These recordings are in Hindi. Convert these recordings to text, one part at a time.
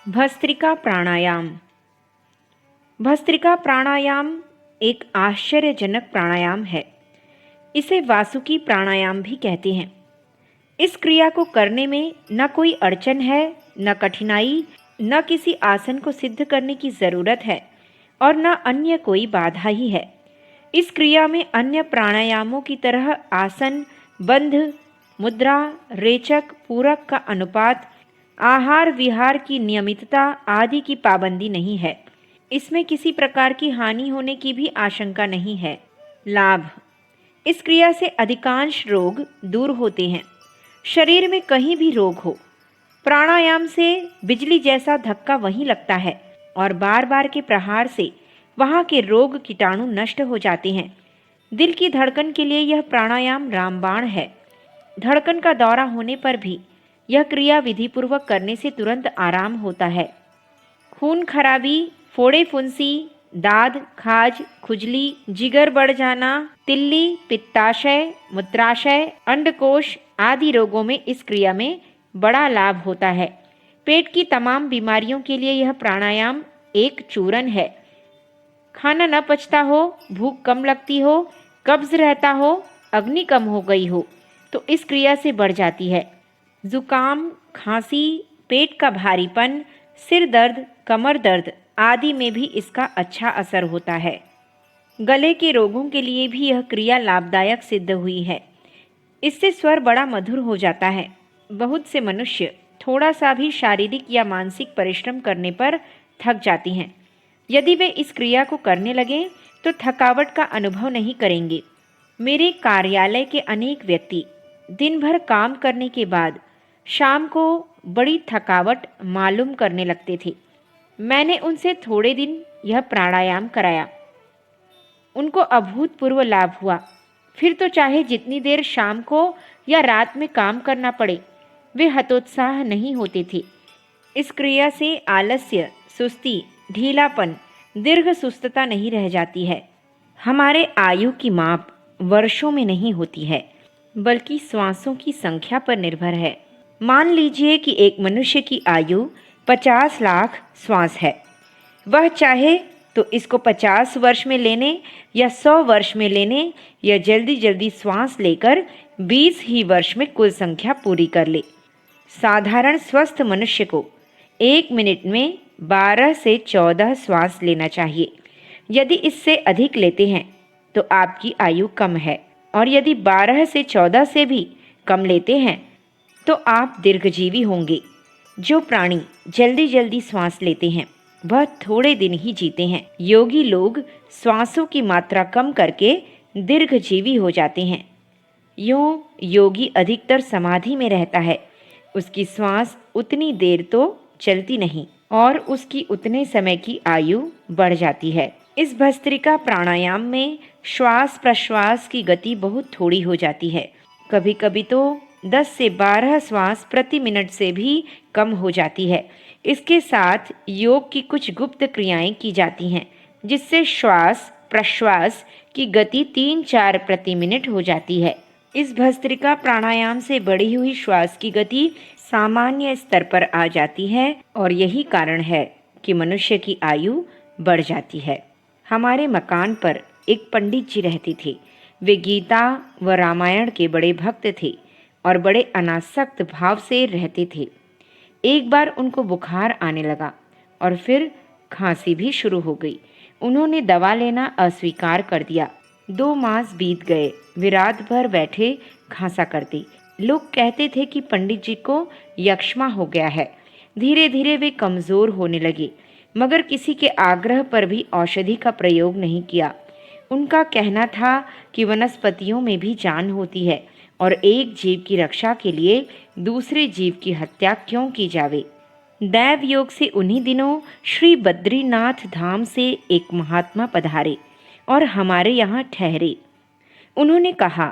भस्त्रिका प्राणायाम। भस्त्रिका प्राणायाम एक आश्चर्यजनक प्राणायाम है। इसे वासुकी प्राणायाम भी कहते हैं। इस क्रिया को करने में न कोई अड़चन है, न कठिनाई, न किसी आसन को सिद्ध करने की जरूरत है और न अन्य कोई बाधा ही है। इस क्रिया में अन्य प्राणायामों की तरह आसन, बंध, मुद्रा, रेचक, पूरक का अनुपात, आहार विहार की नियमितता आदि की पाबंदी नहीं है। इसमें किसी प्रकार की हानि होने की भी आशंका नहीं है। लाभ: इस क्रिया से अधिकांश रोग दूर होते हैं। शरीर में कहीं भी रोग हो, प्राणायाम से बिजली जैसा धक्का वहीं लगता है और बार बार के प्रहार से वहाँ के रोग कीटाणु नष्ट हो जाते हैं। दिल की धड़कन के लिए यह प्राणायाम रामबाण है। धड़कन का दौरा होने पर भी यह क्रिया विधिपूर्वक करने से तुरंत आराम होता है। खून खराबी, फोड़े फुंसी, दाद, खाज, खुजली, जिगर बढ़ जाना, तिल्ली, पित्ताशय, मूत्राशय, अंडकोश आदि रोगों में इस क्रिया में बड़ा लाभ होता है। पेट की तमाम बीमारियों के लिए यह प्राणायाम एक चूरन है। खाना न पचता हो, भूख कम लगती हो, कब्ज रहता हो, अग्नि कम हो गई हो, तो इस क्रिया से बढ़ जाती है। जुकाम, खांसी, पेट का भारीपन, सिर दर्द, कमर दर्द आदि में भी इसका अच्छा असर होता है। गले के रोगों के लिए भी यह क्रिया लाभदायक सिद्ध हुई है। इससे स्वर बड़ा मधुर हो जाता है। बहुत से मनुष्य थोड़ा सा भी शारीरिक या मानसिक परिश्रम करने पर थक जाती हैं। यदि वे इस क्रिया को करने लगें तो थकावट का अनुभव नहीं करेंगे। मेरे कार्यालय के अनेक व्यक्ति दिन भर काम करने के बाद शाम को बड़ी थकावट मालूम करने लगते थे। मैंने उनसे थोड़े दिन यह प्राणायाम कराया। उनको अभूतपूर्व लाभ हुआ। फिर तो चाहे जितनी देर शाम को या रात में काम करना पड़े, वे हतोत्साह नहीं होते थे। इस क्रिया से आलस्य, सुस्ती, ढीलापन, दीर्घ सुस्तता नहीं रह जाती है। हमारे आयु की माप वर्षों में नहीं होती है, बल्कि श्वासों की संख्या पर निर्भर है। मान लीजिए कि एक मनुष्य की आयु 50 लाख श्वास है। वह चाहे तो इसको 50 वर्ष में लेने या 100 वर्ष में लेने या जल्दी जल्दी श्वास लेकर 20 ही वर्ष में कुल संख्या पूरी कर ले। साधारण स्वस्थ मनुष्य को 1 मिनट में 12 से 14 श्वास लेना चाहिए। यदि इससे अधिक लेते हैं तो आपकी आयु कम है, और यदि 12 से 14 से भी कम लेते हैं तो आप दीर्घजीवी होंगे। जो प्राणी जल्दी जल्दी श्वास लेते हैं वह थोड़े दिन ही जीते हैं। योगी लोग श्वासों की मात्रा कम करके दीर्घजीवी हो जाते हैं। यूं योगी अधिकतर समाधि में रहता है। उसकी श्वास उतनी देर तो चलती नहीं और उसकी उतने समय की आयु बढ़ जाती है। इस भस्त्रिका प्राणायाम में श्वास प्रश्वास की गति बहुत थोड़ी हो जाती है। कभी कभी तो 10 से 12 श्वास प्रति मिनट से भी कम हो जाती है। इसके साथ योग की कुछ गुप्त क्रियाएं की जाती हैं, जिससे श्वास प्रश्वास की गति 3-4 प्रति मिनट हो जाती है। इस भस्त्रिका प्राणायाम से बढ़ी हुई श्वास की गति सामान्य स्तर पर आ जाती है और यही कारण है कि मनुष्य की आयु बढ़ जाती है। हमारे मकान पर एक पंडित जी रहते थे। वे गीता व रामायण के बड़े भक्त थे और बड़े अनासक्त भाव से रहते थे। एक बार उनको बुखार आने लगा और फिर खांसी भी शुरू हो गई। उन्होंने दवा लेना अस्वीकार कर दिया। 2 मास बीत गए। वे रात भर बैठे खांसा करते। लोग कहते थे कि पंडित जी को यक्ष्मा हो गया है। धीरे धीरे वे कमजोर होने लगे, मगर किसी के आग्रह पर भी औषधि का प्रयोग नहीं किया। उनका कहना था कि वनस्पतियों में भी जान होती है और एक जीव की रक्षा के लिए दूसरे जीव की हत्या क्यों की जावे। दैव योग से उन्हीं दिनों श्री बद्रीनाथ धाम से एक महात्मा पधारे और हमारे यहाँ ठहरे। उन्होंने कहा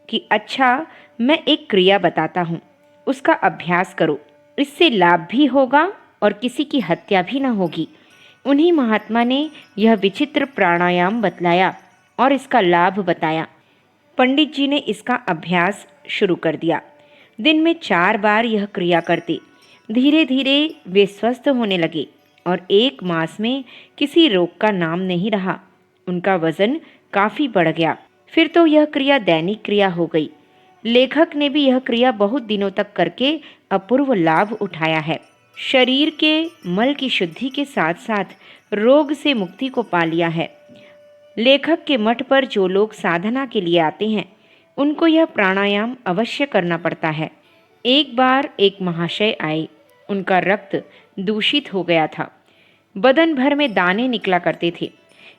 कि अच्छा, मैं एक क्रिया बताता हूँ, उसका अभ्यास करो। इससे लाभ भी होगा और किसी की हत्या भी न होगी। उन्हीं महात्मा ने यह विचित्र प्राणायाम बतलाया और इसका लाभ बताया। पंडित जी ने इसका अभ्यास शुरू कर दिया। दिन में 4 बार यह क्रिया करते। धीरे धीरे वे स्वस्थ होने लगे और 1 मास में किसी रोग का नाम नहीं रहा। उनका वजन काफी बढ़ गया। फिर तो यह क्रिया दैनिक क्रिया हो गई। लेखक ने भी यह क्रिया बहुत दिनों तक करके अपूर्व लाभ उठाया है। शरीर के मल की शुद्धि के साथ साथ रोग से मुक्ति को पा लिया है। लेखक के मठ पर जो लोग साधना के लिए आते हैं, उनको यह प्राणायाम अवश्य करना पड़ता है। एक बार एक महाशय आए। उनका रक्त दूषित हो गया था। बदन भर में दाने निकला करते थे।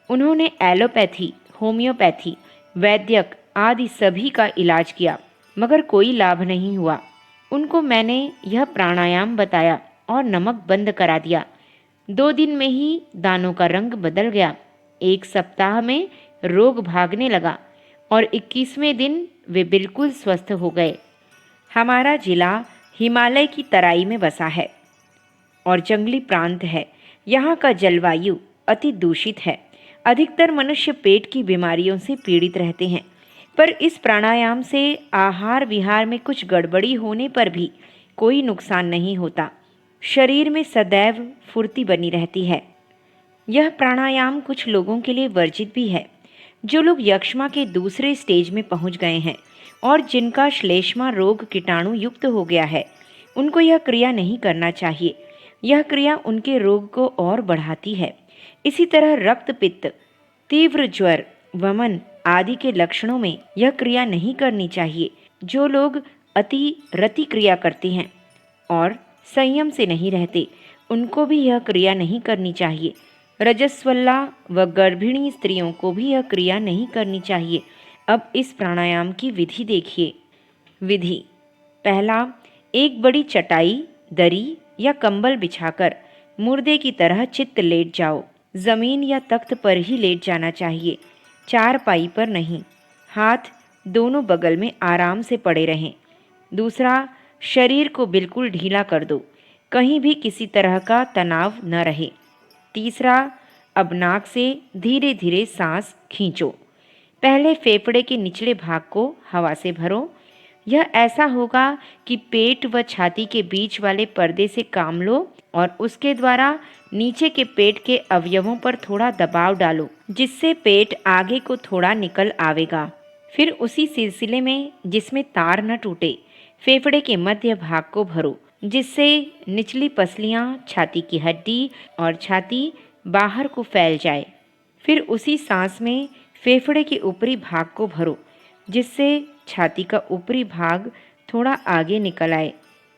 उन्होंने एलोपैथी, होम्योपैथी, वैद्यक आदि सभी का इलाज किया, मगर कोई लाभ नहीं हुआ। उनको मैंने यह प्राणायाम बताया और नमक बंद करा दिया। 2 दिन में ही दानों का रंग बदल गया। 1 सप्ताह में रोग भागने लगा और 21वें दिन वे बिल्कुल स्वस्थ हो गए। हमारा जिला हिमालय की तराई में बसा है और जंगली प्रांत है। यहाँ का जलवायु अति दूषित है। अधिकतर मनुष्य पेट की बीमारियों से पीड़ित रहते हैं, पर इस प्राणायाम से आहार विहार में कुछ गड़बड़ी होने पर भी कोई नुकसान नहीं होता। शरीर में सदैव फुर्ती बनी रहती है। यह प्राणायाम कुछ लोगों के लिए वर्जित भी है। जो लोग यक्ष्मा के दूसरे स्टेज में पहुंच गए हैं और जिनका श्लेष्मा रोग कीटाणु युक्त हो गया है, उनको यह क्रिया नहीं करना चाहिए। यह क्रिया उनके रोग को और बढ़ाती है। इसी तरह रक्त पित्त, तीव्र ज्वर, वमन आदि के लक्षणों में यह क्रिया नहीं करनी चाहिए। जो लोग अति रति क्रिया करते हैं और संयम से नहीं रहते, उनको भी यह क्रिया नहीं करनी चाहिए। रजस्वला व गर्भिणी स्त्रियों को भी यह क्रिया नहीं करनी चाहिए। अब इस प्राणायाम की विधि देखिए। विधि: पहला, एक बड़ी चटाई, दरी या कंबल बिछाकर मुर्दे की तरह चित्त लेट जाओ। जमीन या तख्त पर ही लेट जाना चाहिए, चारपाई पर नहीं। हाथ दोनों बगल में आराम से पड़े रहें। दूसरा, शरीर को बिल्कुल ढीला कर दो, कहीं भी किसी तरह का तनाव न रहे। तीसरा, अब नाक से धीरे धीरे सांस खींचो। पहले फेफड़े के निचले भाग को हवा से भरो। यह ऐसा होगा कि पेट व छाती के बीच वाले पर्दे से काम लो और उसके द्वारा नीचे के पेट के अवयवों पर थोड़ा दबाव डालो, जिससे पेट आगे को थोड़ा निकल आवेगा। फिर उसी सिलसिले में, जिसमें तार न टूटे, फेफड़े के मध्य भाग को भरो, जिससे निचली पसलियां, छाती की हड्डी और छाती बाहर को फैल जाए। फिर उसी सांस में फेफड़े के ऊपरी भाग को भरो, जिससे छाती का ऊपरी भाग थोड़ा आगे निकल आए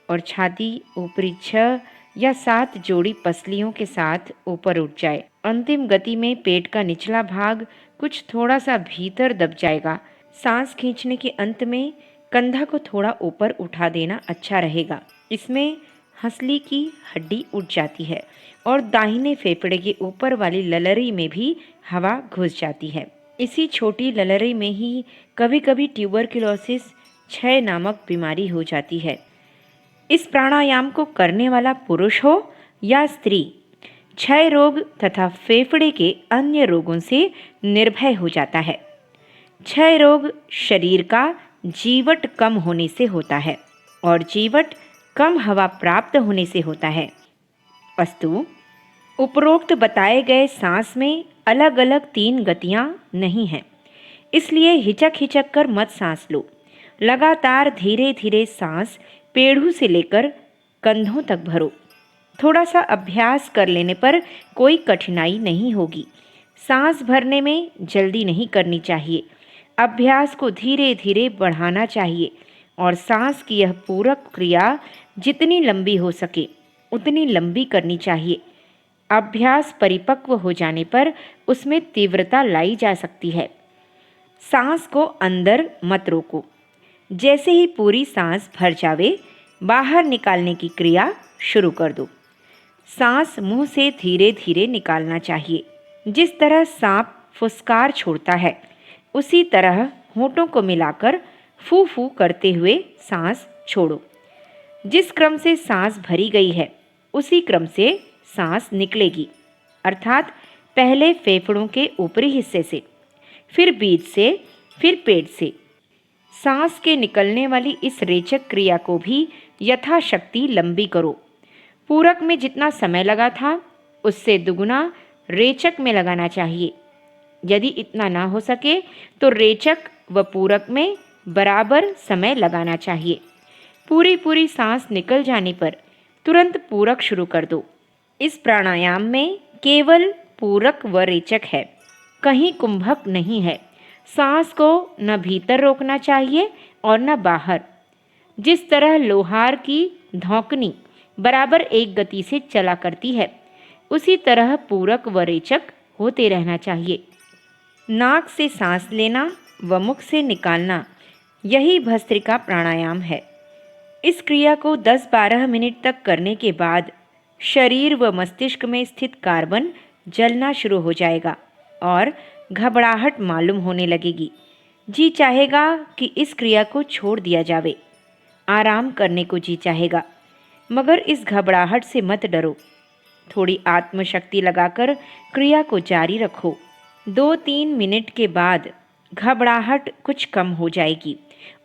और छाती ऊपरी 6 या 7 जोड़ी पसलियों के साथ ऊपर उठ जाए। अंतिम गति में पेट का निचला भाग कुछ थोड़ा सा भीतर दब जाएगा। सांस खींचने के अंत में कंधा को थोड़ा ऊपर उठा देना अच्छा रहेगा। इसमें हंसली की हड्डी उठ जाती है और दाहिने फेफड़े के ऊपर वाली ललरी में भी हवा घुस जाती है। इसी छोटी ललरी में ही कभी कभी ट्यूबरक्लोसिस, क्षय नामक बीमारी हो जाती है। इस प्राणायाम को करने वाला पुरुष हो या स्त्री, क्षय रोग तथा फेफड़े के अन्य रोगों से निर्भय हो जाता है। क्षय रोग शरीर का जीवट कम होने से होता है और जीवट कम हवा प्राप्त होने से होता है। अस्तु, उपरोक्त बताए गए सांस में अलग अलग 3 गतियां नहीं हैं, इसलिए हिचक हिचक कर मत सांस लो। लगातार धीरे धीरे सांस पेड़ू से लेकर कंधों तक भरो। थोड़ा सा अभ्यास कर लेने पर कोई कठिनाई नहीं होगी। सांस भरने में जल्दी नहीं करनी चाहिए। अभ्यास को धीरे धीरे बढ़ाना चाहिए और सांस की यह पूरक क्रिया जितनी लंबी हो सके उतनी लंबी करनी चाहिए। अभ्यास परिपक्व हो जाने पर उसमें तीव्रता लाई जा सकती है। सांस को अंदर मत रोको। जैसे ही पूरी सांस भर जावे, बाहर निकालने की क्रिया शुरू कर दो। सांस मुंह से धीरे धीरे निकालना चाहिए। जिस तरह सांप फुसकार छोड़ता है, उसी तरह होठों को मिलाकर फू फू करते हुए सांस छोड़ो। जिस क्रम से सांस भरी गई है, उसी क्रम से सांस निकलेगी, अर्थात पहले फेफड़ों के ऊपरी हिस्से से, फिर बीच से, फिर पेट से। सांस के निकलने वाली इस रेचक क्रिया को भी यथाशक्ति लंबी करो। पूरक में जितना समय लगा था उससे दुगुना रेचक में लगाना चाहिए। यदि इतना ना हो सके तो रेचक व पूरक में बराबर समय लगाना चाहिए। पूरी सांस निकल जाने पर तुरंत पूरक शुरू कर दो। इस प्राणायाम में केवल पूरक व रेचक है, कहीं कुंभक नहीं है। सांस को न भीतर रोकना चाहिए और न बाहर। जिस तरह लोहार की धौंकनी बराबर एक गति से चला करती है, उसी तरह पूरक व रेचक होते रहना चाहिए। नाक से सांस लेना व मुख से निकालना, यही भस्त्रिका प्राणायाम है। इस क्रिया को 10-12 मिनट तक करने के बाद शरीर व मस्तिष्क में स्थित कार्बन जलना शुरू हो जाएगा और घबराहट मालूम होने लगेगी। जी चाहेगा कि इस क्रिया को छोड़ दिया जावे, आराम करने को जी चाहेगा, मगर इस घबराहट से मत डरो। थोड़ी आत्मशक्ति लगाकर क्रिया को जारी रखो। 2-3 मिनट के बाद घबराहट कुछ कम हो जाएगी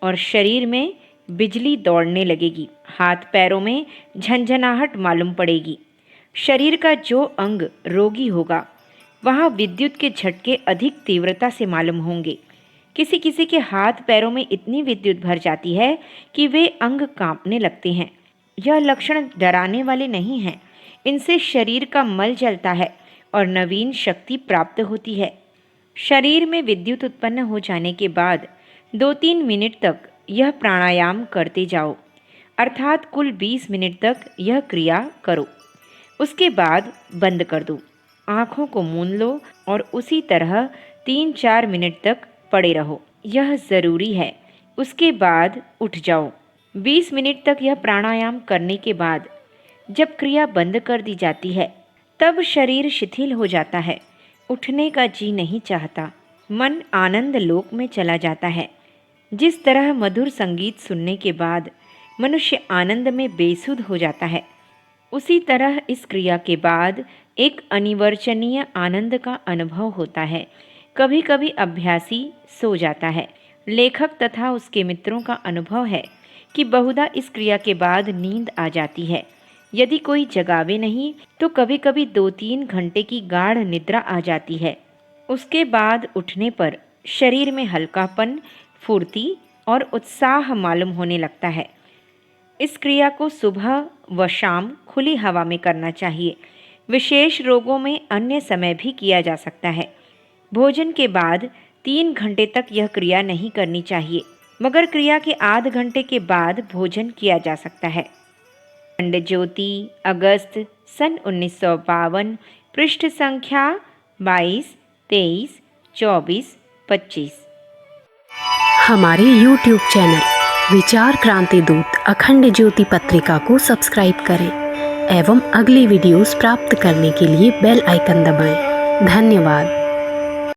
और शरीर में बिजली दौड़ने लगेगी। हाथ पैरों में झंझनाहट मालूम पड़ेगी। शरीर का जो अंग रोगी होगा वहाँ विद्युत के झटके अधिक तीव्रता से मालूम होंगे। किसी किसी के हाथ पैरों में इतनी विद्युत भर जाती है कि वे अंग कांपने लगते हैं। यह लक्षण डराने वाले नहीं हैं। इनसे शरीर का मल जलता है और नवीन शक्ति प्राप्त होती है। शरीर में विद्युत उत्पन्न हो जाने के बाद 2-3 मिनट तक यह प्राणायाम करते जाओ, अर्थात कुल 20 मिनट तक यह क्रिया करो। उसके बाद बंद कर दो, आँखों को मूंद लो और उसी तरह 3-4 मिनट तक पड़े रहो। यह ज़रूरी है। उसके बाद उठ जाओ। 20 मिनट तक यह प्राणायाम करने के बाद जब क्रिया बंद कर दी जाती है, तब शरीर शिथिल हो जाता है। उठने का जी नहीं चाहता। मन आनंद लोक में चला जाता है। जिस तरह मधुर संगीत सुनने के बाद मनुष्य आनंद में बेसुध हो जाता है, उसी तरह इस क्रिया के बाद एक अनिवर्चनीय आनंद का अनुभव होता है। कभी कभी अभ्यासी सो जाता है। लेखक तथा उसके मित्रों का अनुभव है कि बहुधा इस क्रिया के बाद नींद आ जाती है। यदि कोई जगावे नहीं तो कभी कभी 2-3 घंटे की गाढ़ निद्रा आ जाती है। उसके बाद उठने पर शरीर में हल्कापन, फुर्ती और उत्साह मालूम होने लगता है। इस क्रिया को सुबह व शाम खुली हवा में करना चाहिए। विशेष रोगों में अन्य समय भी किया जा सकता है। भोजन के बाद 3 घंटे तक यह क्रिया नहीं करनी चाहिए, मगर क्रिया के आध घंटे के बाद भोजन किया जा सकता है। अखंड ज्योति, अगस्त सन 1952, पृष्ठ संख्या 22, 23, 24, 25। हमारे YouTube चैनल विचार क्रांति दूत अखंड ज्योति पत्रिका को सब्सक्राइब करें एवं अगली वीडियोस प्राप्त करने के लिए बेल आइकन दबाएं। धन्यवाद।